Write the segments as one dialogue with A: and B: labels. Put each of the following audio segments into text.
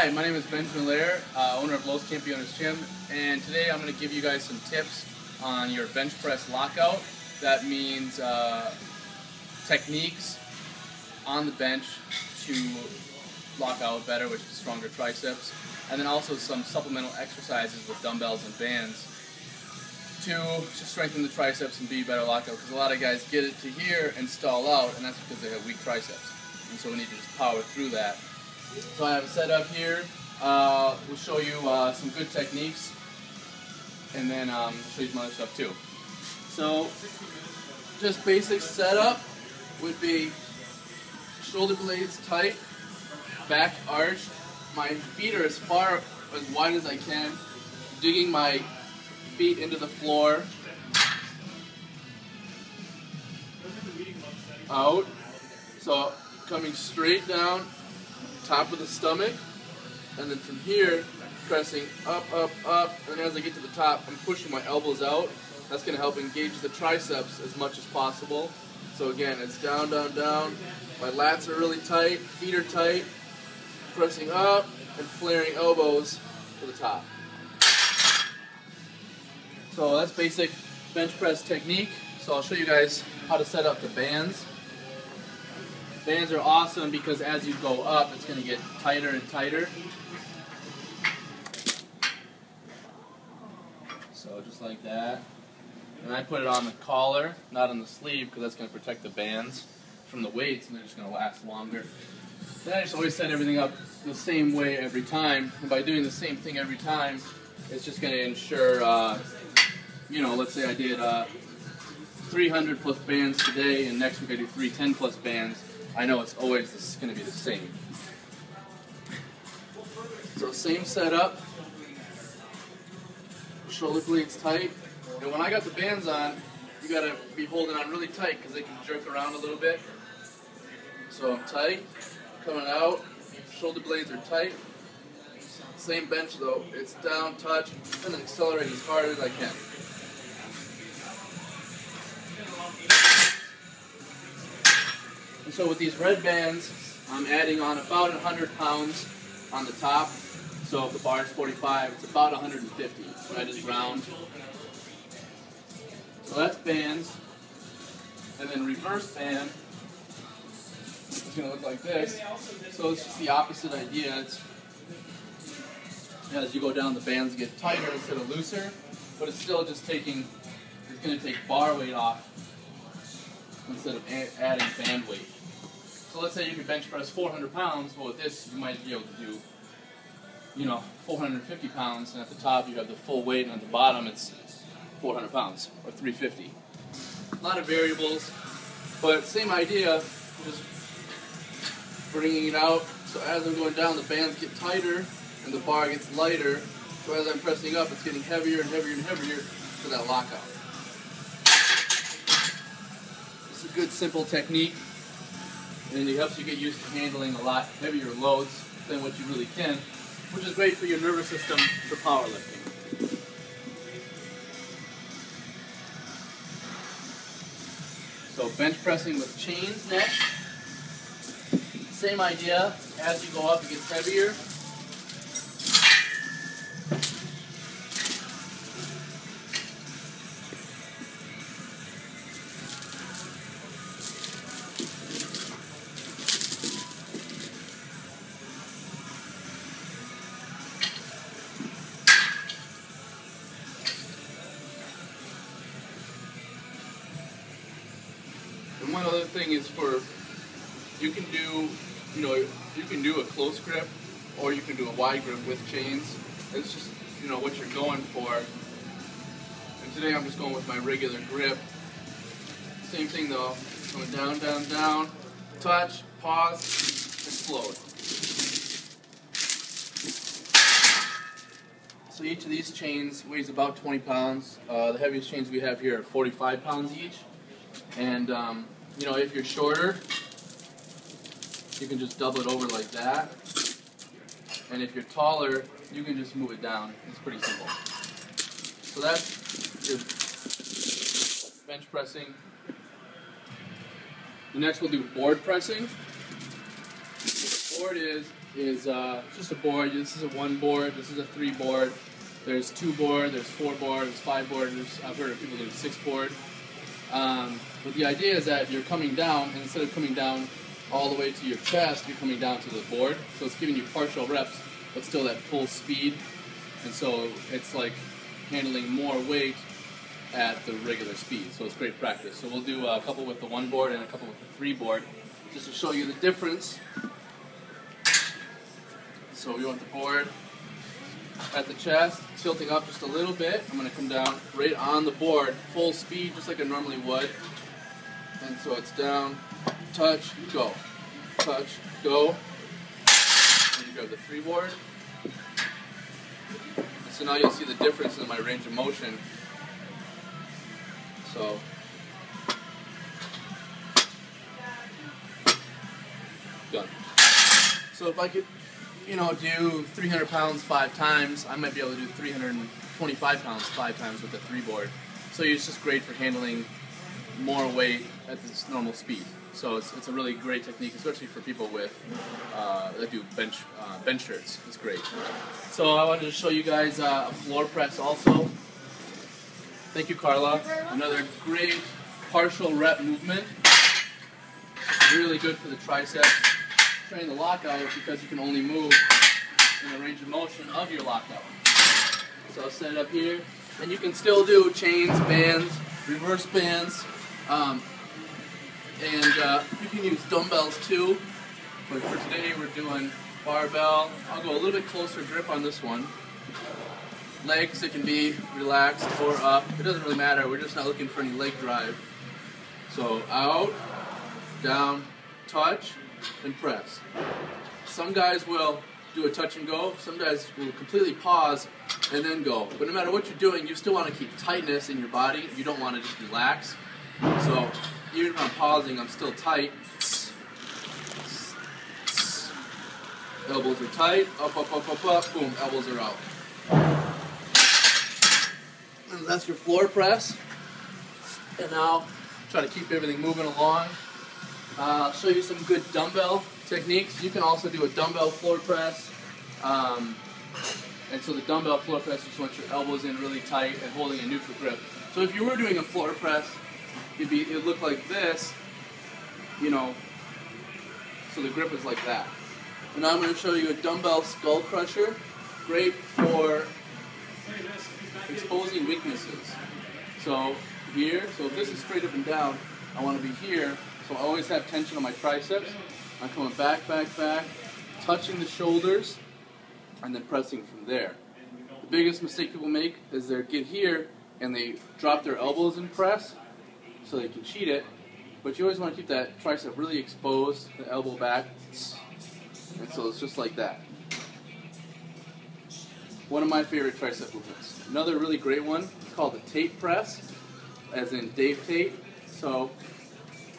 A: Hi, my name is Benjamin Lair, owner of Los Campeones Gym, and today I'm going to give you guys some tips on your bench press lockout. That means techniques on the bench to lock out better, which is stronger triceps, and then also some supplemental exercises with dumbbells and bands to strengthen the triceps and be better lockout, because a lot of guys get it to here and stall out, and that's because they have weak triceps, and so we need to just power through that. So I have it set up here. We'll show you some good techniques, and then show you some other stuff too. So just basic setup would be shoulder blades tight, back arched, my feet are as far as wide as I can, digging my feet into the floor, out, so coming straight down, top of the stomach, and then from here, pressing up, up, up, and as I get to the top, I'm pushing my elbows out. That's going to help engage the triceps as much as possible. So again, it's down, down, down, my lats are really tight, feet are tight, pressing up, and flaring elbows to the top. So that's basic bench press technique. So I'll show you guys how to set up the bands. Bands are awesome because as you go up, it's going to get tighter and tighter. So just like that. And I put it on the collar, not on the sleeve, because that's going to protect the bands from the weights, and they're just going to last longer. Then I just always set everything up the same way every time. And by doing the same thing every time, it's just going to ensure, let's say I did 300 plus bands today, and next week I do 310 plus bands. I know it's always going to be the same. So same setup, shoulder blades tight, and when I got the bands on, you got to be holding on really tight because they can jerk around a little bit. So I'm tight, coming out, shoulder blades are tight. Same bench though, it's down, touch, and then accelerate as hard as I can. And so with these red bands, I'm adding on about 100 pounds on the top. So if the bar is 45, it's about 150. So I just round. So that's bands. And then reverse band is going to look like this. So it's just the opposite idea. It's, as you go down, the bands get tighter instead of looser, but it's still just taking, it's going to take bar weight off instead of adding band weight. So let's say you could bench press 400 pounds, well with this you might be able to do, 450 pounds, and at the top you have the full weight, and at the bottom it's 400 pounds, or 350. A lot of variables, but same idea, just bringing it out, so as I'm going down the bands get tighter, and the bar gets lighter, so as I'm pressing up it's getting heavier and heavier and heavier for that lockout. It's a good simple technique, and it helps you get used to handling a lot heavier loads than what you really can, which is great for your nervous system for powerlifting. So bench pressing with chains next. Same idea, as you go up it gets heavier. And one other thing is you can do a close grip or you can do a wide grip with chains. It's just, what you're going for. And today I'm just going with my regular grip. Same thing though, going down, down, down, touch, pause, explode. So each of these chains weighs about 20 pounds. The heaviest chains we have here are 45 pounds each. And if you're shorter, you can just double it over like that. And if you're taller, you can just move it down. It's pretty simple. So that's your bench pressing. The next we'll do board pressing. board is just a board. This is a 1 board. This is a 3 board. There's 2 board. There's 4 board. There's 5 board. I've heard of people doing 6 board. But the idea is that you're coming down, and instead of coming down all the way to your chest, you're coming down to the board. So it's giving you partial reps, but still at full speed. And so it's like handling more weight at the regular speed. So it's great practice. So we'll do a couple with the 1 board and a couple with the 3 board, just to show you the difference. So we want the board at the chest, tilting up just a little bit. I'm going to come down right on the board, full speed, just like I normally would. And so it's down, touch, go. Touch, go. And you grab the 3 board. And so now you'll see the difference in my range of motion. So, done. So if I could, do 300 pounds 5 times, I might be able to do 325 pounds 5 times with the 3 board. So it's just great for handling more weight at this normal speed. So it's a really great technique, especially for people that do bench shirts. It's great. So I wanted to show you guys a floor press also. Thank you, Carla. Another great partial rep movement. Really good for the triceps. Train the lockout because you can only move in the range of motion of your lockout. So I'll set it up here. And you can still do chains, bands, reverse bands. You can use dumbbells too. But for today we're doing barbell. I'll go a little bit closer grip on this one. Legs, it can be relaxed or up. It doesn't really matter. We're just not looking for any leg drive. So out, down, touch, and press. Some guys will do a touch and go. Some guys will completely pause and then go. But no matter what you're doing, you still want to keep tightness in your body. You don't want to just relax. So even if I'm pausing, I'm still tight. Elbows are tight. Up, up, up, up, up. Boom, elbows are out. And that's your floor press. And now try to keep everything moving along. I'll show you some good dumbbell techniques. You can also do a dumbbell floor press. And so the dumbbell floor press, you just want your elbows in really tight and holding a neutral grip. So if you were doing a floor press, it would look like this, so the grip is like that. And now I'm going to show you a dumbbell skull crusher. Great for exposing weaknesses. So here, so if this is straight up and down, I want to be here, so I always have tension on my triceps. I'm coming back, back, back, touching the shoulders, and then pressing from there. The biggest mistake people make is they get here and they drop their elbows and press, so they can cheat it, but you always want to keep that tricep really exposed, the elbow back, and so it's just like that. One of my favorite tricep movements. Another really great one is called the Tate press, as in Dave Tate. So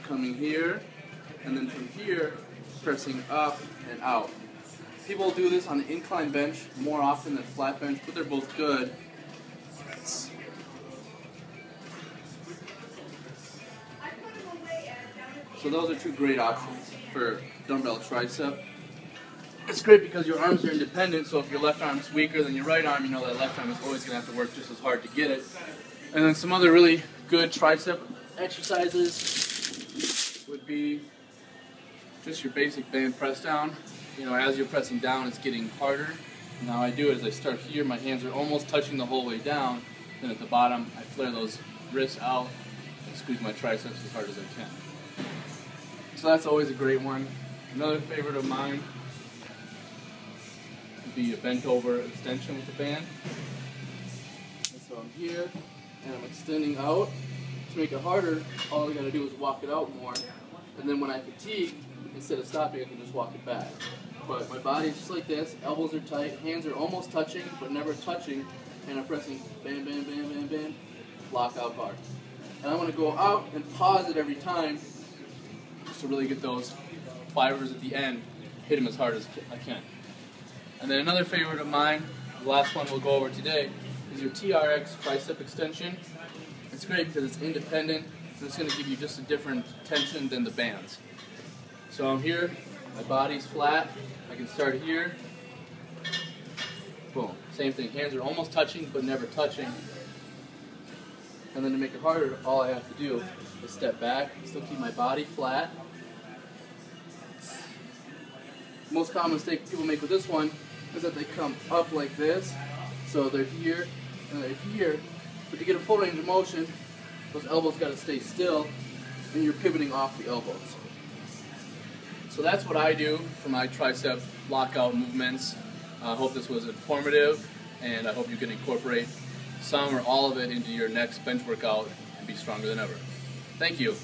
A: coming here, and then from here, pressing up and out. People do this on the incline bench more often than flat bench, but they're both good. So those are 2 great options for dumbbell tricep. It's great because your arms are independent, so if your left arm's weaker than your right arm, you know that left arm is always going to have to work just as hard to get it. And then some other really good tricep exercises would be just your basic band press down. As you're pressing down, it's getting harder. And how I do it is I start here, my hands are almost touching the whole way down. Then at the bottom, I flare those wrists out and squeeze my triceps as hard as I can. So that's always a great one. Another favorite of mine would be a bent over extension with the band. And so I'm here and I'm extending out. To make it harder, all I gotta do is walk it out more. And then when I fatigue, instead of stopping, I can just walk it back. But my body is just like this, elbows are tight, hands are almost touching, but never touching, and I'm pressing bam, bam, bam, bam, bam, lock out hard. And I want to go out and pause it every time, just to really get those fibers at the end, hit them as hard as I can. And then another favorite of mine, the last one we'll go over today, is your TRX tricep extension. It's great because it's independent, and it's going to give you just a different tension than the bands. So I'm here, My body's flat. I can start here. Boom. Same thing. Hands are almost touching, but never touching. And then to make it harder, all I have to do is step back, still keep my body flat. The most common mistake people make with this one is that they come up like this. So they're here and they're here. But to get a full range of motion, those elbows got to stay still, and you're pivoting off the elbows. So that's what I do for my tricep lockout movements. I hope this was informative, and I hope you can incorporate some or all of it into your next bench workout and be stronger than ever. Thank you.